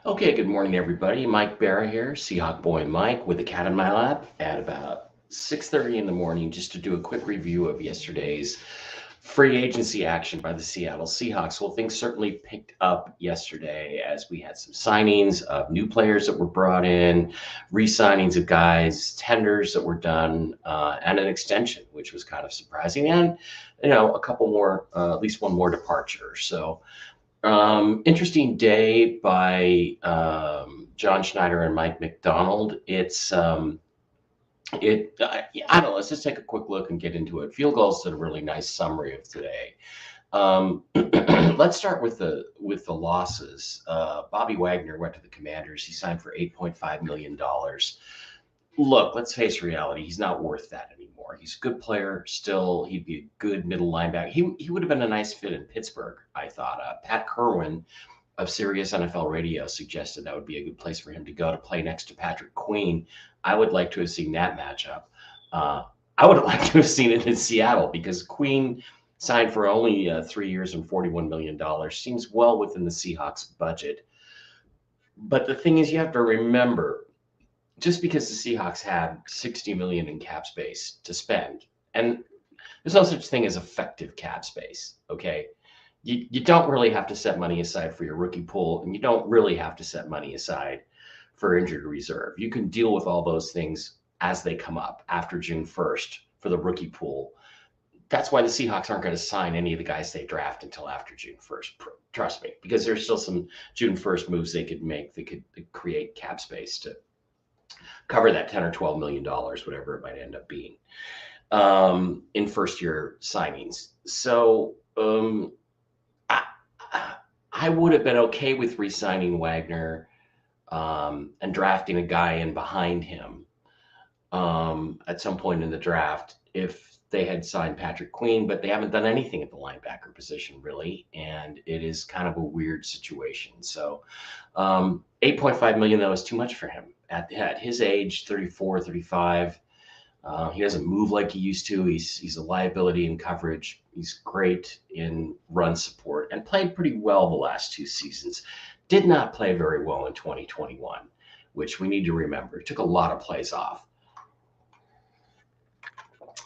Okay, good morning, everybody. Mike Barra here, Seahawk Boy Mike, with a cat in my lap at about 6:30 in the morning, just to do a quick review of yesterday's free agency action by the Seattle Seahawks. Well, things certainly picked up yesterday as we had some signings of new players that were brought in, re-signings of guys, tenders that were done, and an extension, which was kind of surprising, and a couple more, at least one more departure. So. Interesting day by John Schneider and Mike McDonald. I don't know. Let's just take a quick look and get into it. Field Goals did a really nice summary of today. Let's start with the losses. Bobby Wagner went to the Commanders. He signed for $8.5 million. Look, let's face reality. He's not worth that anymore. He's a good player still. He'd be a good middle linebacker. He would have been a nice fit in Pittsburgh, I thought. Pat Kerwin of Sirius NFL Radio suggested that would be a good place for him to go to play next to Patrick Queen. I would like to have seen that matchup. Uh, I would have liked to have seen it in Seattle because Queen signed for only 3 years and $41 million. Seems well within the Seahawks budget. But the thing is, you have to remember, just because the Seahawks had 60 million in cap space to spend, and there's no such thing as effective cap space. Okay, you don't really have to set money aside for your rookie pool, and you don't really have to set money aside for injured reserve. You can deal with all those things as they come up after June 1st for the rookie pool. That's why the Seahawks aren't going to sign any of the guys they draft until after June 1st. Trust me, because there's still some June 1st moves they could make that could create cap space to cover that 10 or $12 million, whatever it might end up being, in first year signings. So I, I would have been okay with re-signing Wagner, and drafting a guy in behind him, at some point in the draft if they had signed Patrick Queen, but they haven't done anything at the linebacker position really, and it is kind of a weird situation. So 8.5 million though is too much for him at his age, 34, 35. He doesn't move like he used to. He's a liability in coverage. He's great in run support and played pretty well the last two seasons. Did not play very well in 2021, which we need to remember. He took a lot of plays off,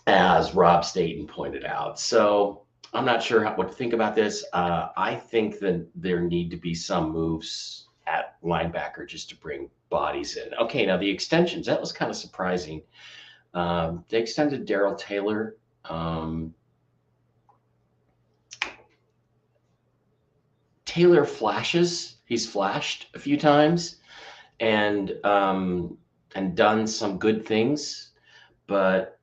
as Rob Staten pointed out. So I'm not sure what to think about this. I think that there need to be some moves at linebacker just to bring bodies in. Okay, now the extensions, that was kind of surprising. They extended Daryl Taylor. Taylor flashes. He's flashed a few times and done some good things, but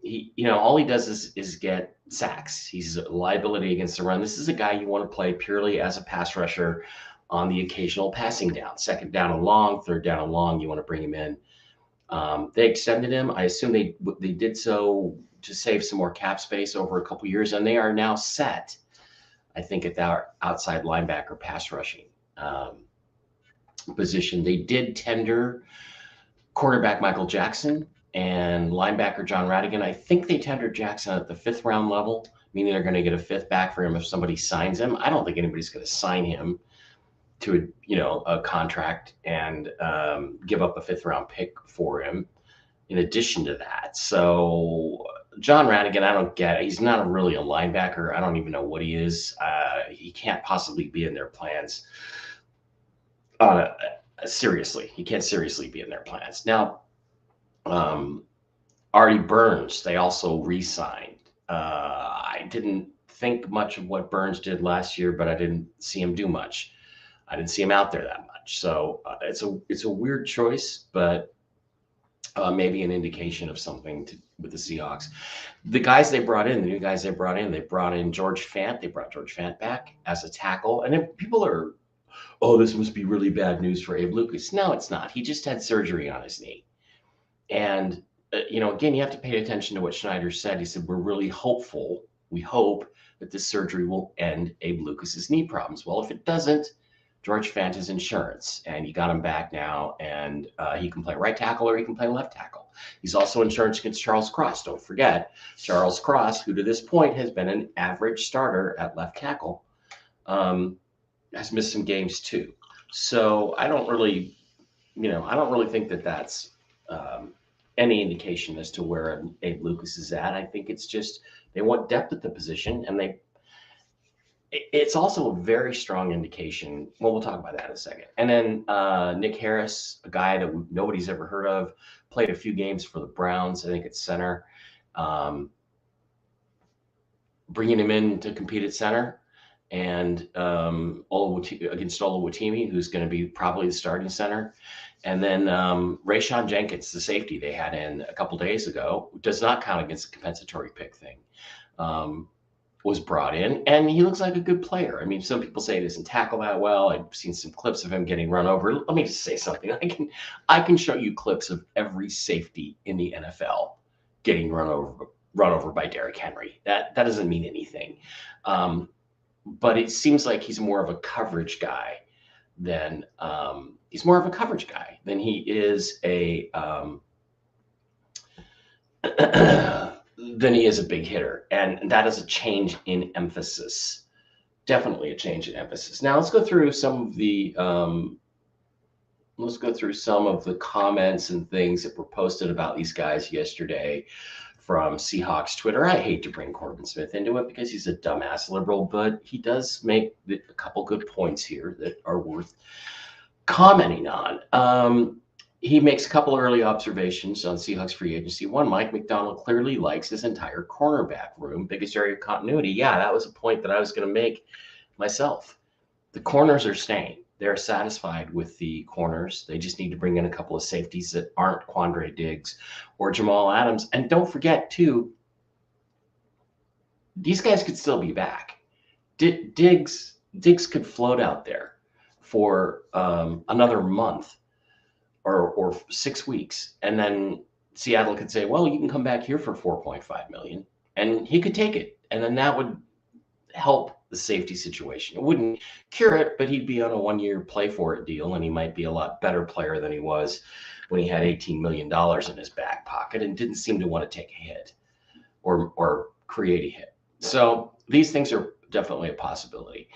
he, all he does is get sacks. He's a liability against the run. This is a guy you want to play purely as a pass rusher on the occasional passing down, second down and long, third down and long. You want to bring him in. They extended him. I assume they did so to save some more cap space over a couple years, and they are now set, I think, at that outside linebacker pass rushing position. They did tender quarterback Michael Jackson and linebacker John Radigan. I think they tendered Jackson at the fifth round level, meaning they're going to get a fifth back for him if somebody signs him. I don't think anybody's going to sign him to a contract and give up a fifth round pick for him in addition to that. So John Radigan, I don't get it. He's not really a linebacker. I don't even know what he is. He can't possibly be in their plans. Seriously, he can't seriously be in their plans. Now, Artie Burns, they also re-signed. I didn't think much of what Burns did last year, but I didn't see him do much. I didn't see him out there that much. So it's a weird choice, but maybe an indication of something with the Seahawks. The guys they brought in, the new guys they brought in George Fant. They brought George Fant back as a tackle. And then people are, oh, this must be really bad news for Abe Lucas. No, it's not. He just had surgery on his knee. And, again, you have to pay attention to what Schneider said. He said, we're really hopeful. We hope that this surgery will end Abe Lucas's knee problems. Well, if it doesn't, George Fant is insurance, and you got him back now, and he can play right tackle or he can play left tackle. He's also insurance against Charles Cross. Don't forget, Charles Cross, who to this point has been an average starter at left tackle, has missed some games too. So I don't really, I don't really think that that's um, any indication as to where Abe Lucas is at. I think it's just they want depth at the position, and it's also a very strong indication. Well, we'll talk about that in a second. And then Nick Harris, a guy that nobody's ever heard of, played a few games for the Browns, I think at center. Um, Bringing him in to compete at center, and against Olawatimi, who's going to be probably the starting center. And then Rayshon Jenkins, the safety they had in a couple days ago, does not count against the compensatory pick thing. Was brought in, and he looks like a good player. I mean, some people say he doesn't tackle that well. I've seen some clips of him getting run over. Let me just say something. I can show you clips of every safety in the NFL getting run over by Derrick Henry. That doesn't mean anything. But it seems like he's more of a coverage guy than he is a than he is a big hitter, and that is a change in emphasis. Definitely a change in emphasis. Now let's go through some of the comments and things that were posted about these guys yesterday from Seahawks Twitter. I hate to bring Corbin Smith into it because he's a dumbass liberal, but he does make a couple good points here that are worth commenting on. He makes a couple early observations on Seahawks free agency. One, Mike Macdonald clearly likes his entire cornerback room, biggest area of continuity. Yeah, that was a point that I was going to make myself. The corners are staying. They're satisfied with the corners. They just need to bring in a couple of safeties that aren't Quandre Diggs or Jamal Adams. And don't forget, too, these guys could still be back. Diggs could float out there for another month or 6 weeks, and then Seattle could say, well, you can come back here for $4.5 million, and he could take it, and then that would help the safety situation. It wouldn't cure it, but he'd be on a 1-year play for it deal, and he might be a lot better player than he was when he had $18 million in his back pocket and didn't seem to want to take a hit or create a hit. So these things are definitely a possibility.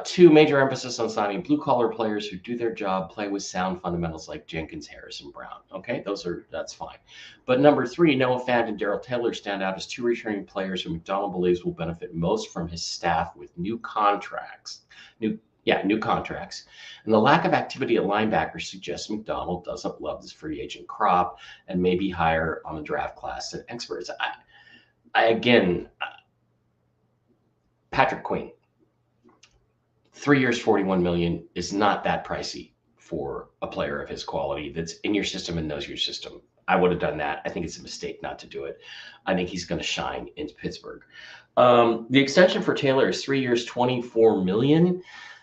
Two, major emphasis on signing blue-collar players who do their job, play with sound fundamentals like Jenkins, Harris, and Brown. Okay, that's fine. But number three, Noah Fant and Darrell Taylor stand out as two returning players who McDonald believes will benefit most from his staff with new contracts. New contracts. And the lack of activity at linebacker suggests McDonald doesn't love this free agent crop and maybe higher on the draft class than experts. Again, Patrick Queen, 3 years, $41 million is not that pricey for a player of his quality that's in your system and knows your system. I would have done that. I think it's a mistake not to do it. I think he's going to shine in Pittsburgh. The extension for Taylor is 3 years, $24 million.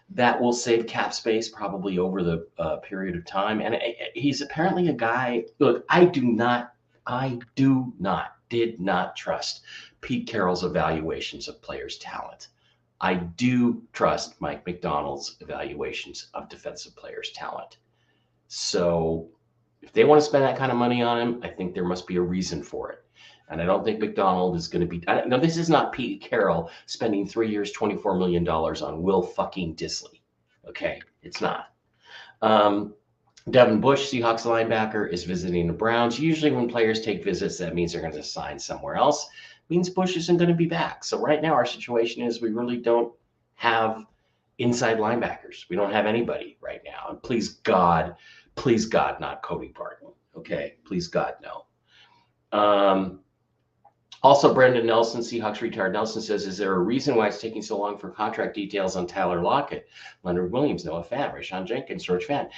That will save cap space probably over the period of time. And he's apparently a guy. Look, did not trust Pete Carroll's evaluations of players' talent. I do trust Mike Macdonald's evaluations of defensive players' talent. So if they want to spend that kind of money on him, I think there must be a reason for it. And I don't think Macdonald is going to be. No, this is not Pete Carroll spending 3 years, $24 million on Will fucking Dissly. Okay, it's not. Devin Bush, Seahawks linebacker, is visiting the Browns. Usually when players take visits, that means they're going to sign somewhere else. It means Bush isn't going to be back. So right now our situation is we really don't have inside linebackers. We don't have anybody right now. And please God, not Cody Barton. Okay, please God, no. Also, Brendan Nelson, Seahawks retired Nelson, says, is there a reason why it's taking so long for contract details on Tyler Lockett, Leonard Williams, Noah Fant, Rayshon Jenkins, George Fant,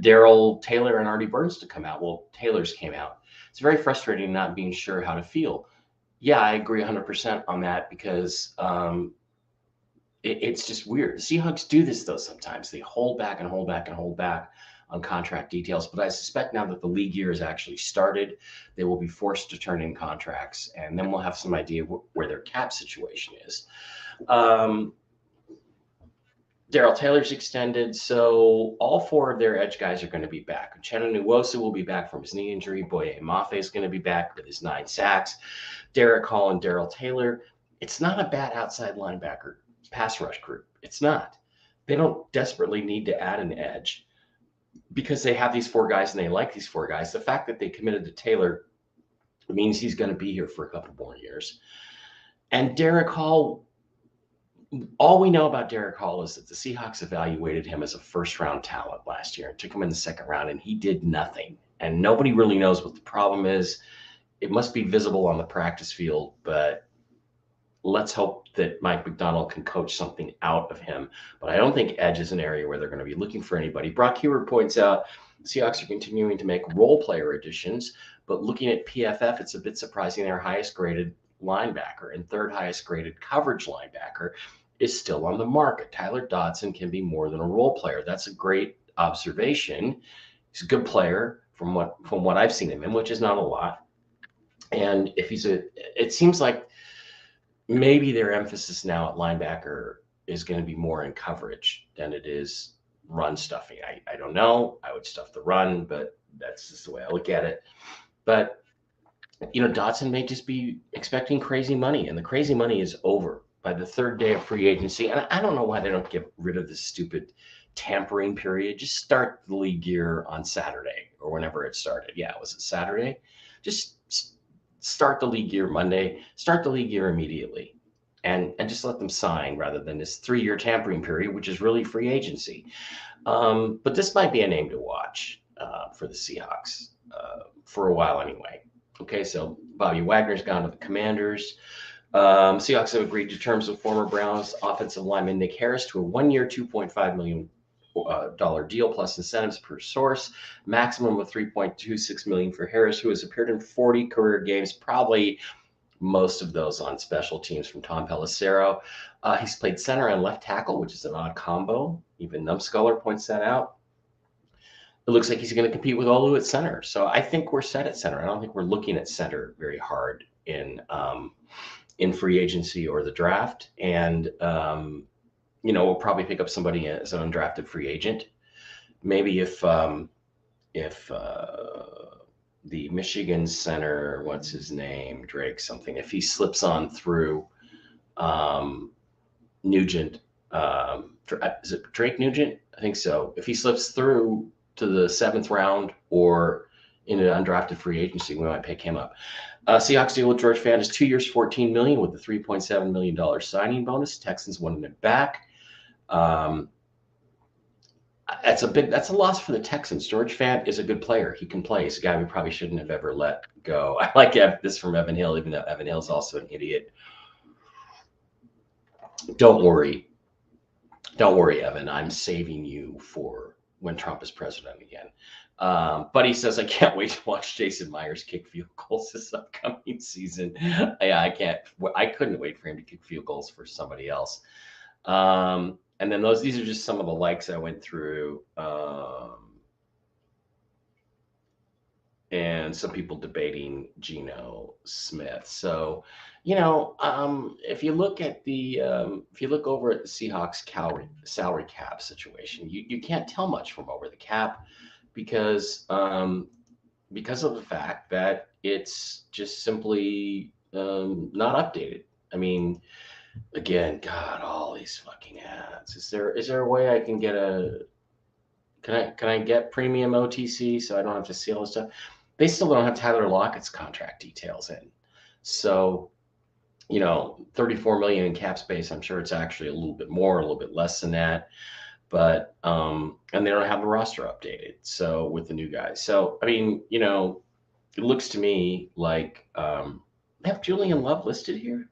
Darrell Taylor, and Artie Burns to come out? Well, Taylor's came out. It's very frustrating not being sure how to feel. Yeah, I agree 100% on that because it's just weird. The Seahawks do this, though, sometimes. They hold back and hold back and hold back on contract details. But I suspect now that the league year has actually started, they will be forced to turn in contracts, and then we'll have some idea where their cap situation is. Darrell Taylor's extended, so all four of their edge guys are going to be back. Uchenna Nwosu will be back from his knee injury. Boye Mafe is going to be back with his 9 sacks. Derek Hall and Darrell Taylor. It's not a bad outside linebacker pass rush group. It's not. They don't desperately need to add an edge because they have these four guys and they like these four guys. The fact that they committed to Taylor means he's going to be here for a couple more years. And Derek Hall, all we know about Derek Hall is that the Seahawks evaluated him as a first-round talent last year and took him in the second round, and he did nothing. And nobody really knows what the problem is. It must be visible on the practice field, but let's hope that Mike McDonald can coach something out of him. But I don't think edge is an area where they're going to be looking for anybody. Brock Heward points out the Seahawks are continuing to make role player additions, but looking at PFF, it's a bit surprising their highest graded linebacker and third highest graded coverage linebacker is still on the market. Tyler Dodson can be more than a role player. That's a great observation. He's a good player from what I've seen of him, which is not a lot. And if it seems like maybe their emphasis now at linebacker is going to be more in coverage than it is run stuffing. I don't know. I would stuff the run, but that's just the way I look at it. But, Dotson may just be expecting crazy money, and the crazy money is over by the third day of free agency. And I don't know why they don't get rid of this stupid tampering period. Just start the league year on Saturday or whenever it started. Yeah, was it Saturday? Just start the league year Monday, start the league year immediately, and just let them sign rather than this 3-year tampering period, which is really free agency. But this might be a name to watch for the Seahawks for a while anyway. Okay, so Bobby Wagner's gone to the Commanders. Seahawks have agreed to terms with former Browns offensive lineman Nick Harris to a 1-year, $2.5 million deal plus incentives per source, maximum of $3.26 million for Harris, who has appeared in 40 career games, probably most of those on special teams from Tom Pelissero. He's played center and left tackle, which is an odd combo. Even Numbskuller points that out. It looks like he's going to compete with Olu at center. So I think we're set at center. I don't think we're looking at center very hard in free agency or the draft. And we'll probably pick up somebody as an undrafted free agent. Maybe if the Michigan center, what's his name, Drake something, if he slips on through Nugent, is it Drake Nugent? I think so. If he slips through to the 7th round or in an undrafted free agency, we might pick him up. Seahawks deal with George Fant is 2 years, $14 million with a $3.7 million signing bonus. Texans wanted him back. That's a loss for the Texans. George Fant is a good player. He can play. He's a guy we probably shouldn't have ever let go. I like this from Evan Hill, even though Evan Hill's also an idiot. Don't worry, Evan. I'm saving you for when Trump is president again. But he says, I can't wait to watch Jason Myers kick field goals this upcoming season. I couldn't wait for him to kick field goals for somebody else. And then these are just some of the likes I went through. And some people debating Geno Smith. So, if you look over at the Seahawks salary cap situation, you can't tell much from over the cap because of the fact that it's just simply not updated. I mean, again, God, all these fucking ads. Is there a way I can get can I get premium OTC so I don't have to see all this stuff? They still don't have Tyler Lockett's contract details in. So, $34 million in cap space. I'm sure it's actually a little bit more, a little bit less than that. But and they don't have the roster updated. So with the new guys. So I mean, it looks to me like they have Julian Love listed here.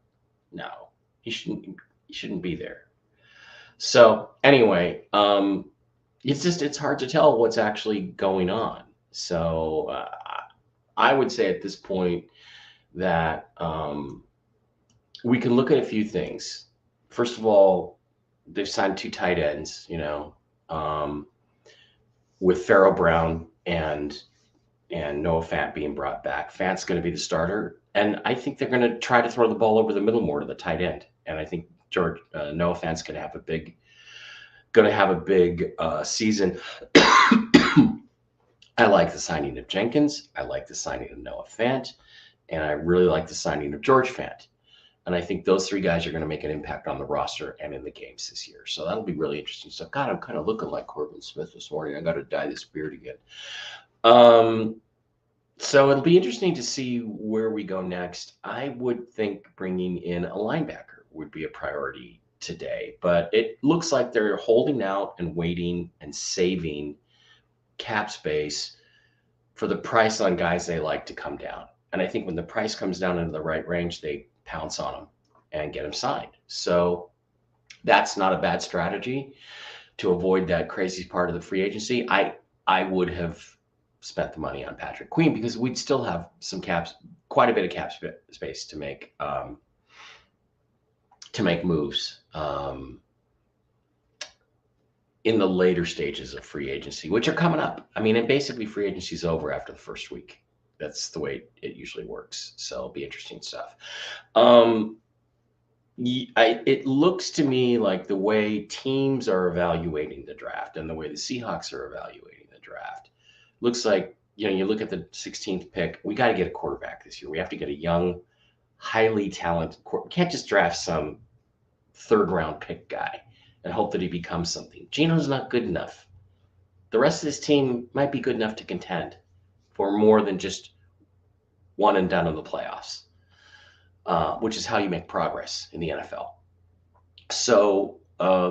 No, he shouldn't be there. So anyway, it's hard to tell what's actually going on. So I would say at this point that we can look at a few things. First of all, they've signed 2 tight ends, with Pharaoh Brown and Noah Fant being brought back. Fant's going to be the starter, and I think they're going to try to throw the ball over the middle more to the tight end. And I think Noah Fant's going to have a big season. I like the signing of Jenkins. I like the signing of Noah Fant, and I really like the signing of George Fant. And I think those three guys are going to make an impact on the roster and in the games this year. So that'll be really interesting. So, God, I'm kind of looking like Corbin Smith this morning. I got to dye this beard again. So it'll be interesting to see where we go next. I would think bringing in a linebacker would be a priority today, but it looks like they're holding out and waiting and saving cap space for the price on guys they like to come down. And I think when the price comes down into the right range, they pounce on them and get them signed. So that's not a bad strategy to avoid that crazy part of the free agency. I would have spent the money on Patrick Queen because we'd still have some quite a bit of cap space to make moves in the later stages of free agency, which are coming up. I mean, and basically free agency is over after the first week. That's the way it usually works. So it'll be interesting stuff. It looks to me like the way teams are evaluating the draft and the way the Seahawks are evaluating the draft looks like, you look at the 16th pick, we got to get a quarterback this year. We have to get a young, highly talented quarterback. We can't just draft some third-round pick guy and hope that he becomes something. Geno's not good enough. The rest of this team might be good enough to contend for more than just one and done in the playoffs, which is how you make progress in the NFL. So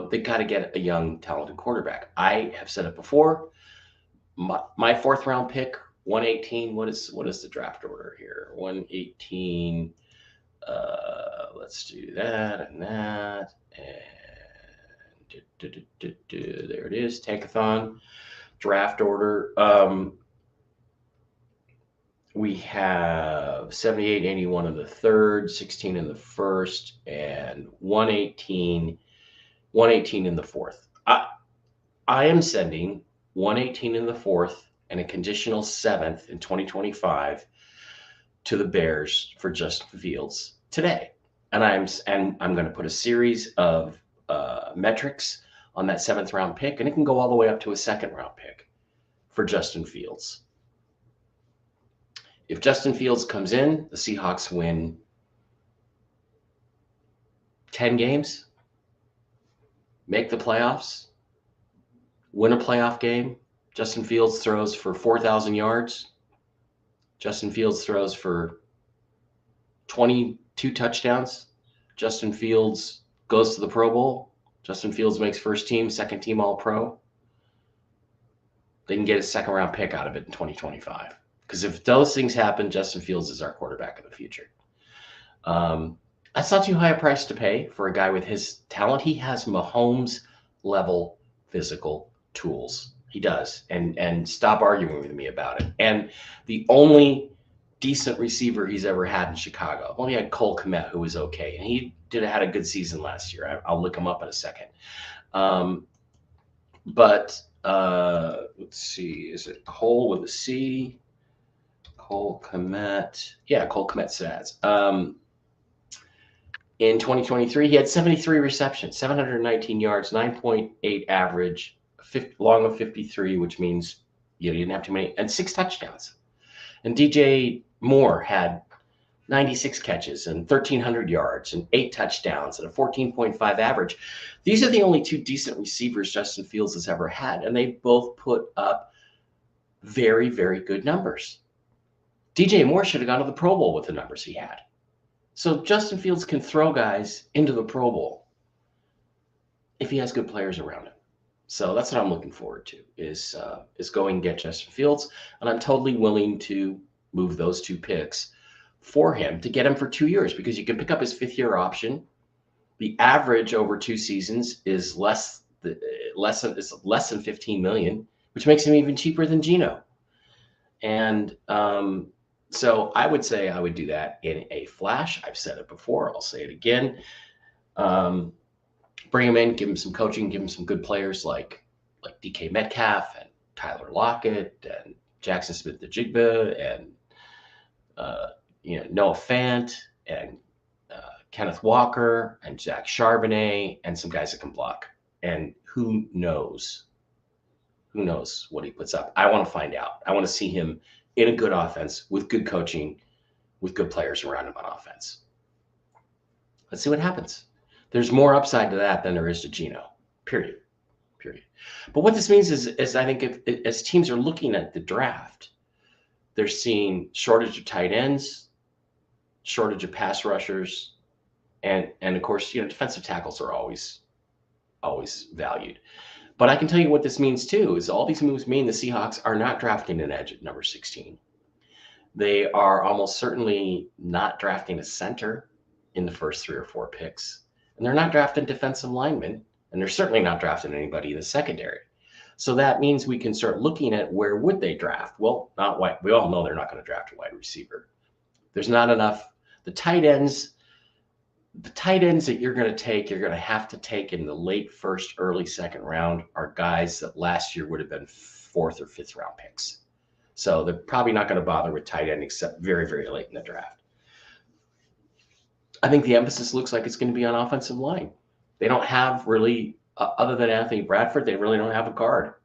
they got to get a young, talented quarterback. I have said it before. My fourth round pick, 118. What is the draft order here? 118. Let's do that and that. And there it is. Tankathon draft order. We have 78, 81 in the third, 16 in the first, and 118 in the fourth. I am sending 118 in the fourth and a conditional 7th in 2025 to the Bears for Justin Fields today. And I'm going to put a series of metrics on that 7th round pick, and it can go all the way up to a 2nd round pick for Justin Fields. If Justin Fields comes in, the Seahawks win 10 games, make the playoffs, win a playoff game. Justin Fields throws for 4,000 yards. Justin Fields throws for 22 touchdowns. Justin Fields goes to the Pro Bowl. Justin Fields makes first team, second team All-Pro. They can get a 2nd round pick out of it in 2025. Because if those things happen, Justin Fields is our quarterback of the future. That's not too high a price to pay for a guy with his talent. He has Mahomes-level physical tools. He does. And stop arguing with me about it. And the only decent receiver he's ever had in Chicago, well, he had Cole Kmet, who was okay. And he had a good season last year. I'll look him up in a second. Let's see. Is it Cole with a C? Cole Kmet. Yeah, Cole Kmet stats. In 2023, he had 73 receptions, 719 yards, 9.8 average, long of 53, which means you didn't have too many, and 6 touchdowns. And DJ Moore had 96 catches and 1,300 yards and 8 touchdowns and a 14.5 average. These are the only 2 decent receivers Justin Fields has ever had, and they both put up very, very good numbers. DJ Moore should have gone to the Pro Bowl with the numbers he had. So Justin Fields can throw guys into the Pro Bowl if he has good players around him. So that's what I'm looking forward to is going and get Justin Fields. And I'm totally willing to move those 2 picks for him to get him for 2 years because you can pick up his 5th-year option. The average over 2 seasons is less than $15 million, which makes him even cheaper than Geno. And so I would say I would do that in a flash. I've said it before. I'll say it again. Bring him in, give him some coaching, give him some good players like DK Metcalf and Tyler Lockett and Jackson Smith-Njigba and Noah Fant and Kenneth Walker and Zach Charbonnet and some guys that can block. And who knows what he puts up. I want to find out. I want to see him in a good offense with good coaching, with good players around him on offense. Let's see what happens. There's more upside to that than there is to Geno. Period. Period. But what this means is I think as teams are looking at the draft, they're seeing shortage of tight ends, shortage of pass rushers, and of course, defensive tackles are always valued. But I can tell you what this means too is all these moves mean the Seahawks are not drafting an edge at number 16. They are almost certainly not drafting a center in the first 3 or 4 picks. And they're not drafting defensive linemen, and they're certainly not drafting anybody in the secondary. So that means we can start looking at where would they draft? Well, not wide. We all know they're not going to draft a wide receiver. There's not enough. The tight ends that you're going to have to take in the late first, early second round are guys that last year would have been 4th or 5th round picks. So they're probably not going to bother with tight end except very, very late in the draft. I think the emphasis looks like it's going to be on offensive line. They don't have really, other than Anthony Bradford, they really don't have a guard.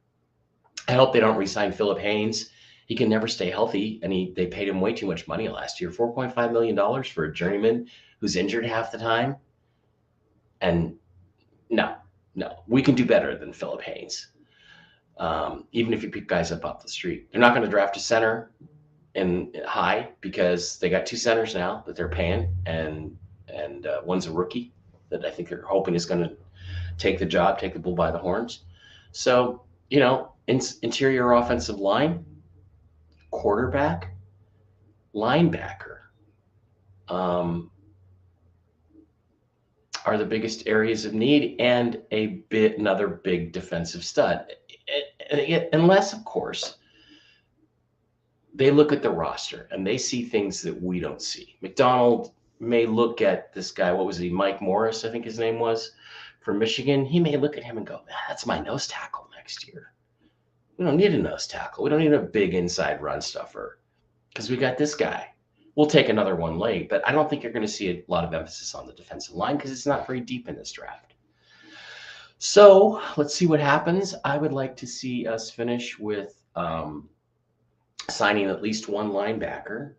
I hope they don't re-sign Philip Haynes. He can never stay healthy, and they paid him way too much money last year, $4.5 million for a journeyman who's injured half the time. And no, we can do better than Philip Haynes. Even if you pick guys up off the street. They're not going to draft a center in high because they got 2 centers now that they're paying, and one's a rookie that I think they're hoping is going to take the job, take the bull by the horns. So, interior offensive line, quarterback, linebacker are the biggest areas of need, and another big defensive stud. Unless, of course, they look at the roster and they see things that we don't see. McDonald may look at this guy, what was he, Mike Morris, I think his name was, from Michigan. He may look at him and go, that's my nose tackle next year. We don't need a nose tackle. We don't need a big inside run stuffer because we got this guy. We'll take another one late, but I don't think you're going to see a lot of emphasis on the defensive line because it's not very deep in this draft. So let's see what happens. I would like to see us finish with signing at least one linebacker,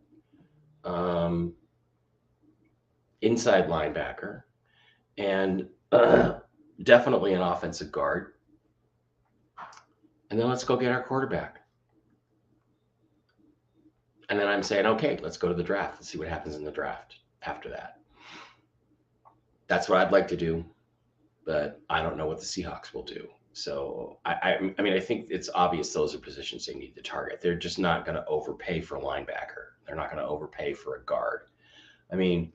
inside linebacker, and definitely an offensive guard. And then let's go get our quarterback. And then I'm saying, okay, let's go to the draft and see what happens in the draft after that. That's what I'd like to do, but I don't know what the Seahawks will do. So, I mean, I think it's obvious those are positions they need to target. They're just not going to overpay for a linebacker. They're not going to overpay for a guard. I mean,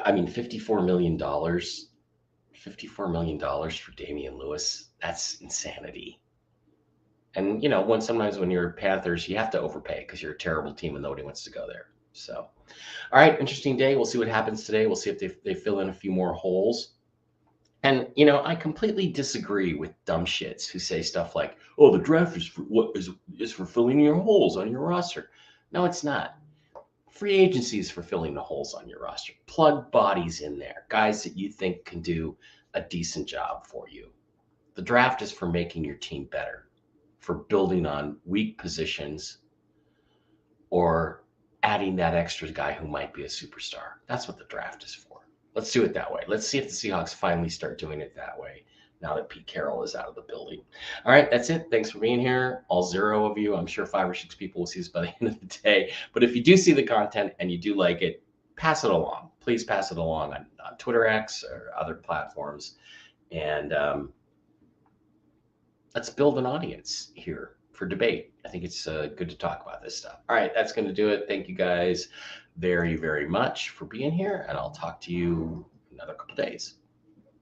$54 million for Damian Lewis, that's insanity. And, sometimes when you're Panthers, you have to overpay because you're a terrible team and nobody wants to go there. So, all right, interesting day. We'll see what happens today. We'll see if they fill in a few more holes. And, I completely disagree with dumb shits who say stuff like, oh, the draft is for filling your holes on your roster. No, it's not. Free agency is for filling the holes on your roster. Plug bodies in there, guys that you think can do a decent job for you. The draft is for making your team better, for building on weak positions, or adding that extra guy who might be a superstar. That's what the draft is for. Let's do it that way. Let's see if the Seahawks finally start doing it that way now that Pete Carroll is out of the building. All right, that's it. Thanks for being here. All 0 of you. I'm sure 5 or 6 people will see this by the end of the day. But if you do see the content and you do like it, pass it along. Please pass it along on Twitter X or other platforms. And let's build an audience here for debate. I think it's good to talk about this stuff. All right, that's going to do it. Thank you guys very, very much for being here, and I'll talk to you another couple days.